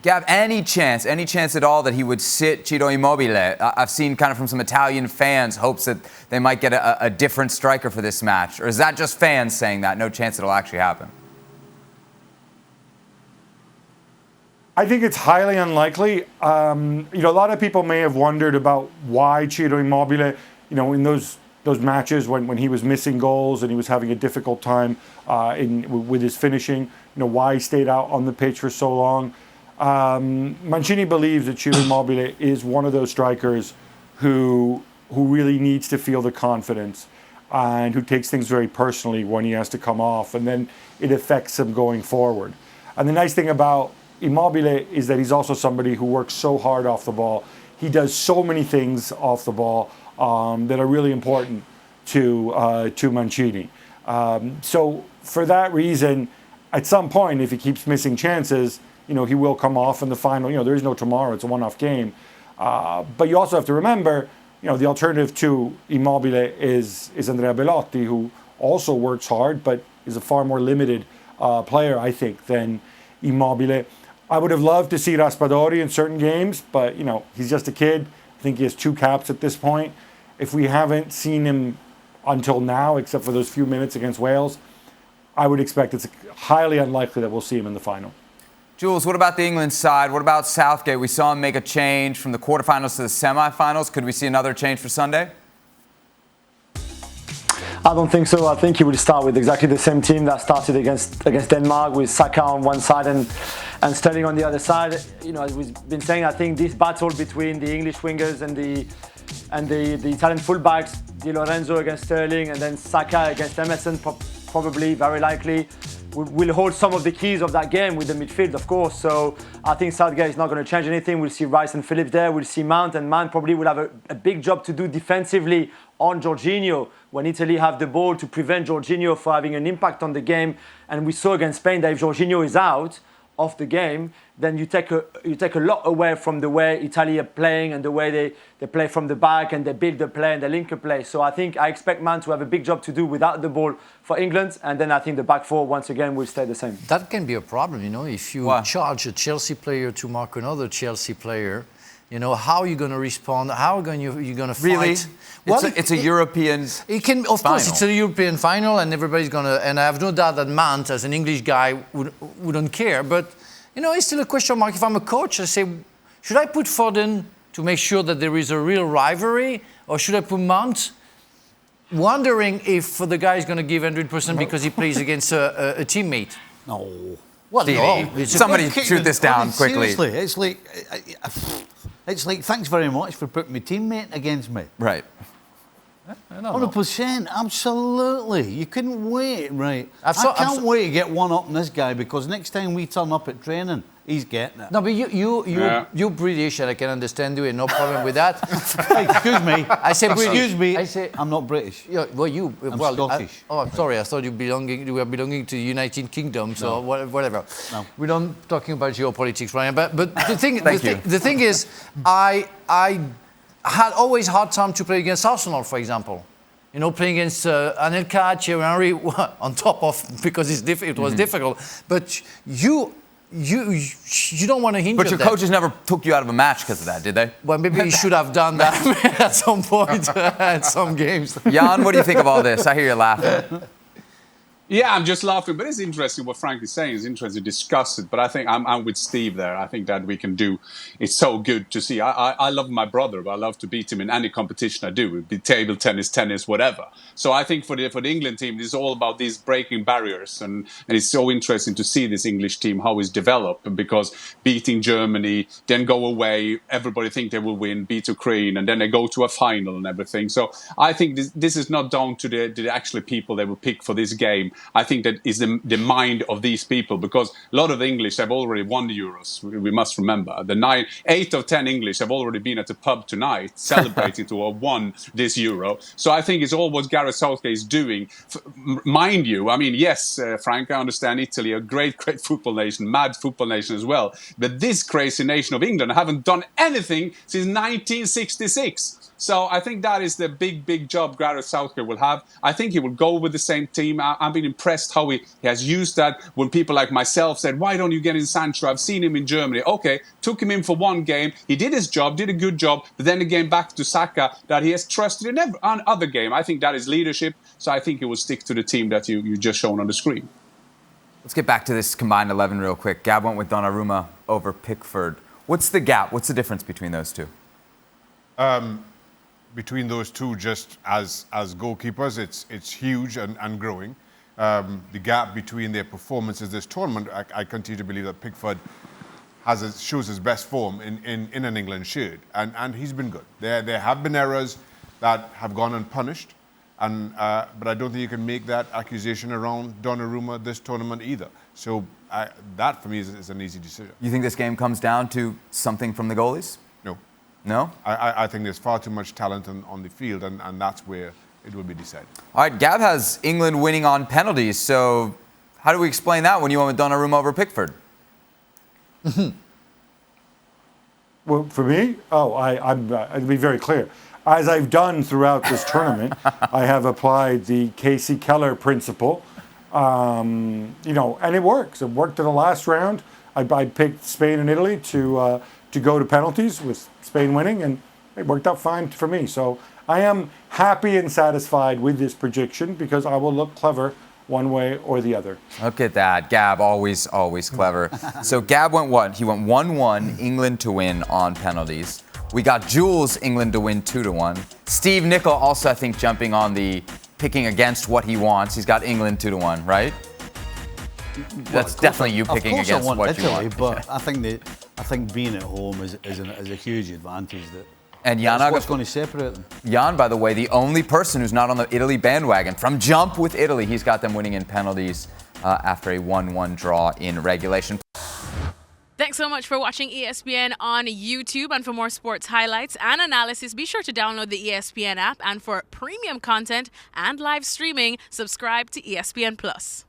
Gab, any chance at all that he would sit Ciro Immobile? I've seen kind of from some Italian fans hopes that they might get a different striker for this match. Or is that just fans saying that? No chance it'll actually happen? I think it's highly unlikely. A lot of people may have wondered about why Ciro Immobile, in those matches when he was missing goals and he was having a difficult time with his finishing, why he stayed out on the pitch for so long. Mancini believes that Ciro Immobile is one of those strikers who really needs to feel the confidence and who takes things very personally when he has to come off, and then it affects him going forward. And the nice thing about Immobile is that he's also somebody who works so hard off the ball. He does so many things off the ball that are really important to Mancini. So for that reason, at some point, if he keeps missing chances, he will come off in the final. There is no tomorrow. It's a one-off game. But you also have to remember, the alternative to Immobile is Andrea Belotti, who also works hard, but is a far more limited player, I think, than Immobile. I would have loved to see Raspadori in certain games, but, he's just a kid. I think he has 2 caps at this point. If we haven't seen him until now, except for those few minutes against Wales, I would expect it's highly unlikely that we'll see him in the final. Jules, what about the England side? What about Southgate? We saw him make a change from the quarterfinals to the semifinals. Could we see another change for Sunday? I don't think so. I think he will start with exactly the same team that started against Denmark, with Shaka on one side and Sterling on the other side. As we've been saying, I think this battle between the English wingers and the Italian fullbacks, Di Lorenzo against Sterling and then Shaka against Emerson, probably, very likely, will hold some of the keys of that game with the midfield, of course. So I think Southgate is not going to change anything. We'll see Rice and Phillips there. We'll see Mount, and Mount probably will have a big job to do defensively on Jorginho when Italy have the ball, to prevent Jorginho from having an impact on the game. And we saw against Spain that if Jorginho is out of the game, then you take a lot away from the way Italy are playing and the way they play from the back and they build the play and they link a play. So I expect Man to have a big job to do without the ball for England, and then I think the back four once again will stay the same. That can be a problem, if you charge a Chelsea player to mark another Chelsea player. How are you going to respond? How are you going to fight? Really? It's a European final. Of course, it's a European final, and everybody's going to. And I have no doubt that Mount, as an English guy, wouldn't care. But it's still a question mark. If I'm a coach, I say, should I put Foden to make sure that there is a real rivalry, or should I put Mount, wondering if the guy is going to give 100% because he plays against a teammate? No. Well, no. Somebody shoot this down quickly. Seriously, it's like, thanks very much for putting my teammate against me. Right. 100%, absolutely. You couldn't wait, right? I can't wait to get one up on this guy, because next time we turn up at training, he's getting it. No, but you're British, and I can understand you, and no problem with that. Hey, excuse me. I say British. Excuse me. I'm not British. I'm Scottish. I'm sorry. I thought you were belonging to the United Kingdom. So whatever. No. We're not talking about geopolitics, Ryan. But the thing is, I had always hard time to play against Arsenal, for example. Playing against Anelka, Thierry Henry, on top of, because it was difficult. But you don't want to hinder them. But your coaches never took you out of a match because of that, did they? Well, maybe he should have done that at some point at some games. Jan, what do you think of all this? I hear you laughing. Yeah, I'm just laughing, but it's interesting what Frank is saying. It's interesting to discuss it, but I think I'm with Steve there. I think that we can do. It's so good to see. I love my brother, but I love to beat him in any competition I do. It'd be table tennis, whatever. So I think for the England team, it's all about these breaking barriers, and it's so interesting to see this English team how it's developed, because beating Germany, then go away, everybody think they will win, beat Ukraine, and then they go to a final and everything. So I think this is not down to the actual people they will pick for this game. I think that is the mind of these people, because a lot of the English have already won the Euros. We must remember 8 of 10 English have already been at the pub tonight celebrating to have won this Euro. So I think it's all what Gareth Southgate is doing. Mind you, I mean, yes, Frank, I understand Italy, a great football nation, mad football nation as well. But this crazy nation of England haven't done anything since 1966. So I think that is the big job Gareth Southgate will have. I think he will go with the same team. I've been impressed how he has used that when people like myself said, why don't you get in Sancho? I've seen him in Germany. Okay, took him in for one game. He did his job, did a good job. But then again, back to Shaka, that he has trusted in every other game. I think that is leadership. So I think he will stick to the team that you just shown on the screen. Let's get back to this combined 11 real quick. Gab went with Donnarumma over Pickford. What's the gap? What's the difference between those two? Between those two, just as goalkeepers, it's huge and growing. The gap between their performances this tournament, I continue to believe that Pickford shows his best form in an England shirt, and he's been good. There have been errors that have gone unpunished, but I don't think you can make that accusation around Donnarumma this tournament either. So that for me is an easy decision. You think this game comes down to something from the goalies? No. No? I think there's far too much talent on the field, and that's where it will be decided. All right, Gab has England winning on penalties, so how do we explain that when you went with Donnarumma over Pickford? Well, for me, I'd be very clear. As I've done throughout this tournament, I have applied the Casey Keller principle, and it works. It worked in the last round. I picked Spain and Italy to go to penalties with Spain winning, and it worked out fine for me. So I am happy and satisfied with this prediction because I will look clever one way or the other. Look at that. Gab, always clever. So Gab went what? He went 1-1, England to win on penalties. We got Jules, England to win 2-1. Steve Nicol also, I think, jumping on the picking against what he wants. He's got England 2-1, right? That's definitely you picking against what you want. But I think being at home is a huge advantage. And Jan, what's going to separate them. Jan, by the way, the only person who's not on the Italy bandwagon. From jump with Italy, he's got them winning in penalties after a 1-1 draw in regulation. Thanks so much for watching ESPN on YouTube. And for more sports highlights and analysis, be sure to download the ESPN app. And for premium content and live streaming, subscribe to ESPN Plus.